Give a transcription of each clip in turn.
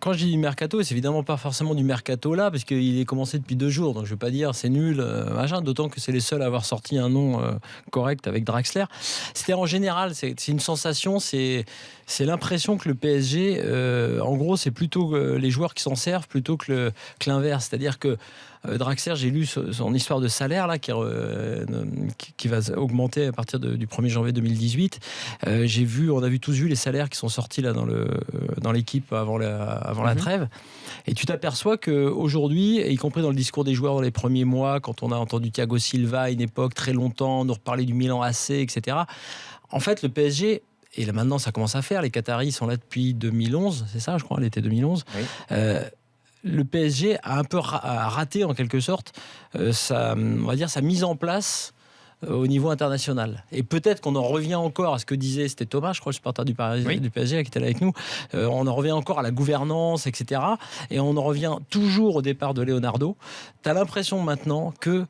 quand je dis du mercato, c'est évidemment pas forcément du mercato là, parce qu'il est commencé depuis 2 jours, donc je vais pas dire c'est nul, machin, d'autant que c'est les seuls à avoir sorti un nom correct avec Draxler. C'était en général, c'est une sensation, c'est l'impression que le PSG, en gros, c'est plutôt les joueurs qui s'en servent plutôt que l'inverse. C'est-à-dire que Draxler, j'ai lu son histoire de salaire là, qui va augmenter à partir du 1er janvier 2018. On a tous vu les salaires qui sont sortis là dans l'équipe avant la trêve. Et tu t'aperçois qu'aujourd'hui, y compris dans le discours des joueurs dans les premiers mois, quand on a entendu Thiago Silva à une époque très longtemps, nous reparler du Milan AC, etc. En fait, le PSG, et là maintenant ça commence à faire, les Qataris sont là depuis 2011, c'est ça je crois, l'été 2011. Oui. Le PSG a un peu raté en quelque sorte sa mise en place au niveau international. Et peut-être qu'on en revient encore à ce que disait, c'était Thomas, je crois, le supporter du PSG qui était là avec nous, on en revient encore à la gouvernance, etc. Et on en revient toujours au départ de Leonardo. Tu as l'impression maintenant que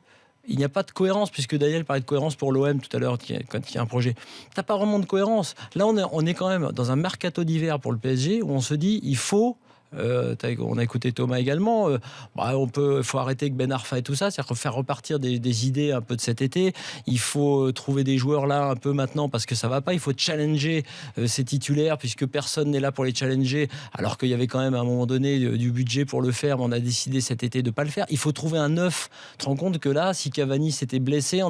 il n'y a pas de cohérence, puisque Daniel parlait de cohérence pour l'OM tout à l'heure, quand il y a un projet. T'as pas vraiment de cohérence. Là, on est quand même dans un mercato d'hiver pour le PSG, où on se dit, il faut... on a écouté Thomas également, faut arrêter avec Ben Arfa et tout ça, c'est-à-dire faire repartir des idées un peu de cet été. Il faut trouver des joueurs là un peu maintenant parce que ça va pas. Il faut challenger ces titulaires puisque personne n'est là pour les challenger, alors qu'il y avait quand même à un moment donné du budget pour le faire, mais on a décidé cet été de pas le faire. Il faut trouver un neuf. Tu te rends compte que là, si Cavani s'était blessé,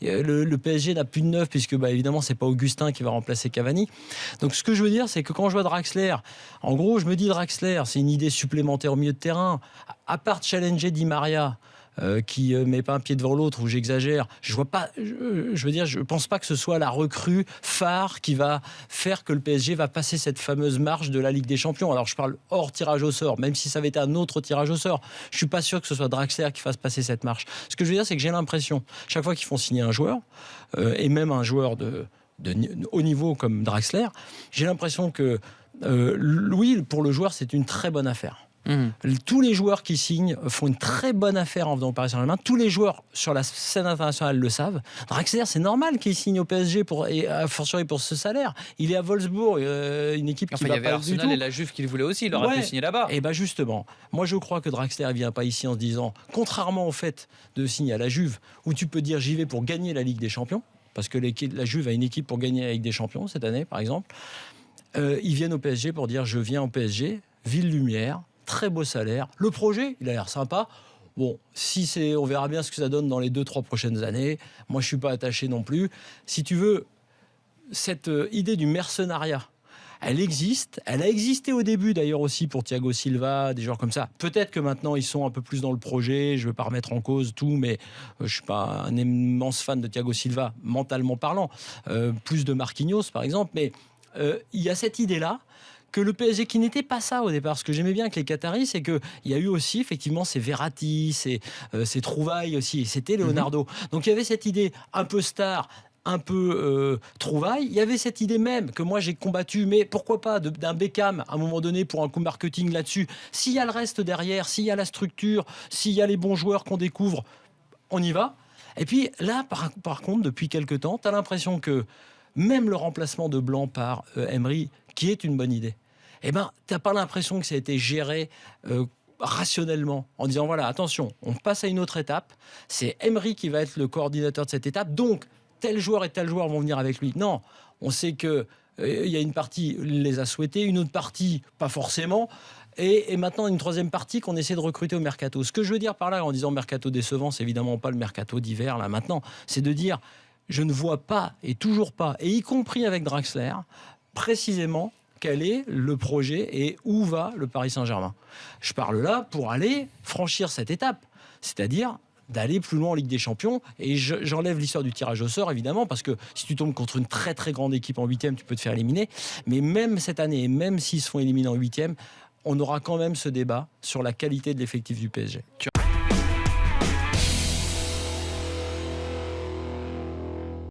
le PSG n'a plus de neuf puisque évidemment c'est pas Augustin qui va remplacer Cavani. Donc ce que je veux dire, c'est que quand je vois Draxler, en gros, je me dis Draxler, c'est une idée supplémentaire au milieu de terrain. À part challenger Di Maria, qui met pas un pied devant l'autre, où j'exagère, je vois pas. Je pense pas que ce soit la recrue phare qui va faire que le PSG va passer cette fameuse marche de la Ligue des Champions. Alors je parle hors tirage au sort, même si ça avait été un autre tirage au sort, je suis pas sûr que ce soit Draxler qui fasse passer cette marche. Ce que je veux dire, c'est que j'ai l'impression, chaque fois qu'ils font signer un joueur, et même un joueur de haut niveau comme Draxler, j'ai l'impression que oui, pour le joueur, c'est une très bonne affaire. Tous les joueurs qui signent font une très bonne affaire en venant au Paris Saint-Germain. Tous les joueurs sur la scène internationale le savent. Draxler, c'est normal qu'il signe au PSG et a fortiori pour ce salaire. Il est à Wolfsburg, une équipe qui va pas du tout. Il y avait Arsenal et la Juve qui le voulaient aussi. Il aurait pu signer là-bas. Et justement, moi je crois que Draxler ne vient pas ici en se disant, contrairement au fait de signer à la Juve, où tu peux dire j'y vais pour gagner la Ligue des Champions, parce que la Juve a une équipe pour gagner la Ligue des Champions cette année, par exemple. Ils viennent au PSG pour dire je viens au PSG, ville lumière, très beau salaire, le projet il a l'air sympa. Bon, on verra bien ce que ça donne dans les 2-3 prochaines années. Moi je suis pas attaché non plus. Si tu veux, cette idée du mercenariat, elle existe, elle a existé au début d'ailleurs aussi pour Thiago Silva, des joueurs comme ça. Peut-être que maintenant ils sont un peu plus dans le projet, je ne veux pas remettre en cause tout, mais je ne suis pas un immense fan de Thiago Silva, mentalement parlant. Plus de Marquinhos par exemple, mais il y a cette idée-là que le PSG, qui n'était pas ça au départ, ce que j'aimais bien avec les Qataris, c'est qu'il y a eu aussi effectivement ces Verratti, ces trouvailles aussi, et c'était Leonardo. Donc il y avait cette idée un peu star, un peu trouvaille. Il y avait cette idée même que moi j'ai combattu, mais pourquoi pas d'un Beckham à un moment donné pour un coup marketing là-dessus. S'il y a le reste derrière, s'il y a la structure, s'il y a les bons joueurs qu'on découvre, on y va. Et puis là, par contre, depuis quelques temps, tu as l'impression que même le remplacement de Blanc par Emery, qui est une bonne idée, t'as pas l'impression que ça a été géré rationnellement, en disant voilà, attention, on passe à une autre étape, c'est Emery qui va être le coordinateur de cette étape, donc tel joueur et tel joueur vont venir avec lui. Non, on sait que il y a une partie, il les a souhaités, une autre partie, pas forcément, et maintenant une troisième partie qu'on essaie de recruter au mercato. Ce que je veux dire par là, en disant mercato décevant, c'est évidemment pas le mercato d'hiver, là, maintenant, c'est de dire je ne vois pas, et toujours pas, et y compris avec Draxler, précisément quel est le projet et où va le Paris Saint-Germain. Je parle là pour aller franchir cette étape, c'est-à-dire d'aller plus loin en Ligue des Champions, et j'enlève l'histoire du tirage au sort évidemment, parce que si tu tombes contre une très très grande équipe en 8e, tu peux te faire éliminer, mais même cette année, et même s'ils se font éliminer en 8e, on aura quand même ce débat sur la qualité de l'effectif du PSG.